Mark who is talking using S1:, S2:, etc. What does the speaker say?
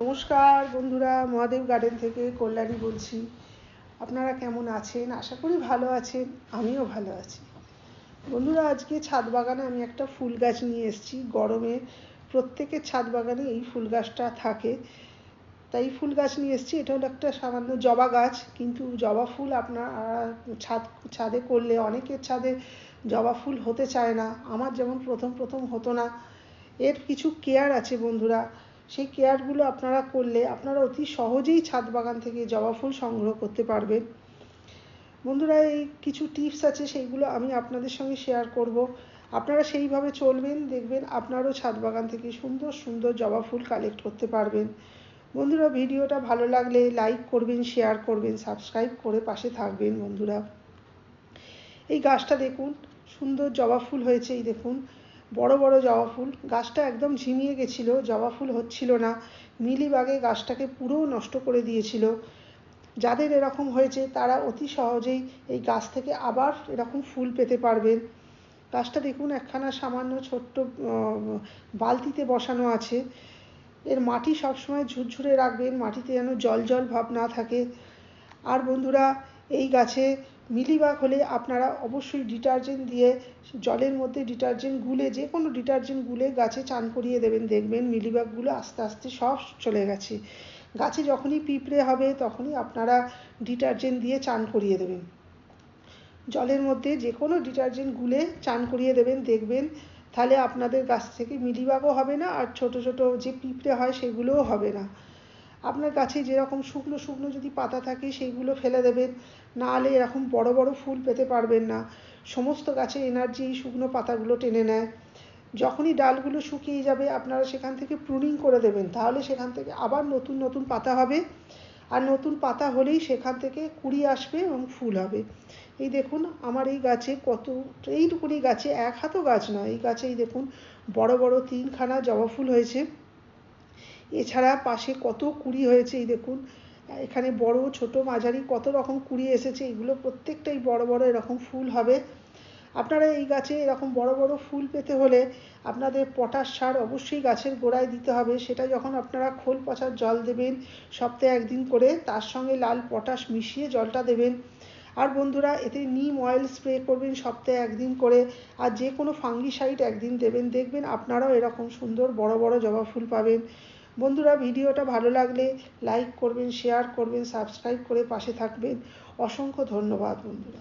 S1: নমস্কার বন্ধুরা, মহাদেব গার্ডেন থেকে কল্যাণী বলছি। আপনারা কেমন আছেন? আশা করি ভালো আছেন। আমিও ভালো আছি। বন্ধুরা, আজকে ছাদ বাগানে আমি একটা ফুল গাছ নিয়ে এসেছি। গরমে প্রত্যেকের ছাদ বাগানে এই ফুল গাছটা থাকে, তাই ফুল গাছ নিয়ে এসেছি। এটা হলো একটা সামান্য জবা গাছ, কিন্তু জবা ফুল আপনারা ছাদে করলে অনেকের ছাদে জবা ফুল হতে চায় না। আমার যেমন প্রথম প্রথম হতো না। এর কিছু কেয়ার আছে বন্ধুরা, সেই কেয়ারগুলো আপনারা করলে আপনারা অতি সহজেই ছাদ বাগান থেকে জবা ফুল সংগ্রহ করতে পারবেন। বন্ধুরা, এই কিছু টিপস আছে, সেইগুলো আমি আপনাদের সঙ্গে শেয়ার করব। আপনারা সেইভাবে চলবেন, দেখবেন আপনারও ছাদ বাগান থেকে সুন্দর সুন্দর জবা ফুল কালেক্ট করতে পারবেন। বন্ধুরা, ভিডিওটা ভালো লাগলে লাইক করবেন, শেয়ার করবেন, সাবস্ক্রাইব করে পাশে থাকবেন। বন্ধুরা, এই গাছটা দেখুন, সুন্দর জবা ফুল হয়েছে। এই দেখুন, বড় বড় জবা ফুল। গাছটা একদম ঝিমিয়ে গেছিলো, জবা ফুল হচ্ছিল না। মিলিবাগে গাছটাকে পুরো নষ্ট করে দিয়েছিল। যাদের এরকম হয়েছে তারা অতি সহজেই এই গাছ থেকে আবার এরকম ফুল পেতে পারবেন। গাছটা দেখুন, একখানা সামান্য ছোট্ট বালতিতে বসানো আছে। এর মাটি সবসময় ঝুরঝুরে রাখবেন, মাটিতে যেন জল জল ভাব না থাকে। আর বন্ধুরা, এই গাছে মিলিবাগ হলে আপনারা অবশ্যই ডিটারজেন্ট দিয়ে, জলের মধ্যে ডিটারজেন্ট গুলে, যে কোনো ডিটারজেন্ট গুলে গাছে চান করিয়ে দেবেন, দেখবেন মিলিবাগগুলো আস্তে আস্তে সব চলে গেছে। গাছে যখনই পিঁপড়ে হবে তখনই আপনারা ডিটারজেন্ট দিয়ে চান করিয়ে দেবেন। জলের মধ্যে যে কোনো ডিটারজেন্ট গুলে চান করিয়ে দেবেন, দেখবেন তাহলে আপনাদের গাছ থেকে মিলিবাগও হবে না, আর ছোট ছোট যে পিঁপড়ে হয় সেগুলোও হবে না। আপনার গাছে যেরকম শুকনো শুকনো যদি পাতা থাকে সেইগুলো ফেলে দেবেন, নাহলে এরকম বড় বড় ফুল পেতে পারবেন না। সমস্ত গাছের এনার্জি এই শুকনো পাতাগুলো টেনে নেয়। যখনই ডালগুলো শুকিয়ে যাবে আপনারা সেখান থেকে প্রুনিং করে দেবেন, তাহলে সেখান থেকে আবার নতুন নতুন পাতা হবে। আর নতুন পাতা হলেই সেখান থেকে কুঁড়ি আসবে এবং ফুল হবে। এই দেখুন, আমার এই গাছে এইটুকুনি গাছে, এক হাতও গাছ নয়, এই গাছে এই দেখুন বড় বড় 3খানা জবা ফুল হয়েছে। এছাড়া পাশে কত কুঁড়ি হয়েছে। এই দেখুন, এখানে বড় ছোট মাঝারি কত রকম কুঁড়ি এসেছে। এগুলো প্রত্যেকটাই বড় বড় এরকম ফুল হবে। আপনারা এই গাছে এরকম বড় বড় ফুল পেতে হলে আপনাদের পটাশ সার অবশ্যই গাছের গোড়ায় দিতে হবে। সেটা যখন আপনারা খোল পচার জল দেবেন সপ্তাহে একদিন করে, তার সঙ্গে লাল পটাশ মিশিয়ে জলটা দেবেন। আর বন্ধুরা, এতে নিম অয়েল স্প্রে করবেন সপ্তাহে একদিন করে, আর যে কোনো ফাঙ্গিসাইড একদিন দেবেন, দেখবেন আপনারাও এরকম সুন্দর বড় বড় জবা ফুল পাবেন। বন্ধুরা, ভিডিওটা ভালো লাগলে লাইক করবেন, শেয়ার করবেন, সাবস্ক্রাইব করে পাশে থাকবেন। অসংখ্য ধন্যবাদ বন্ধুরা।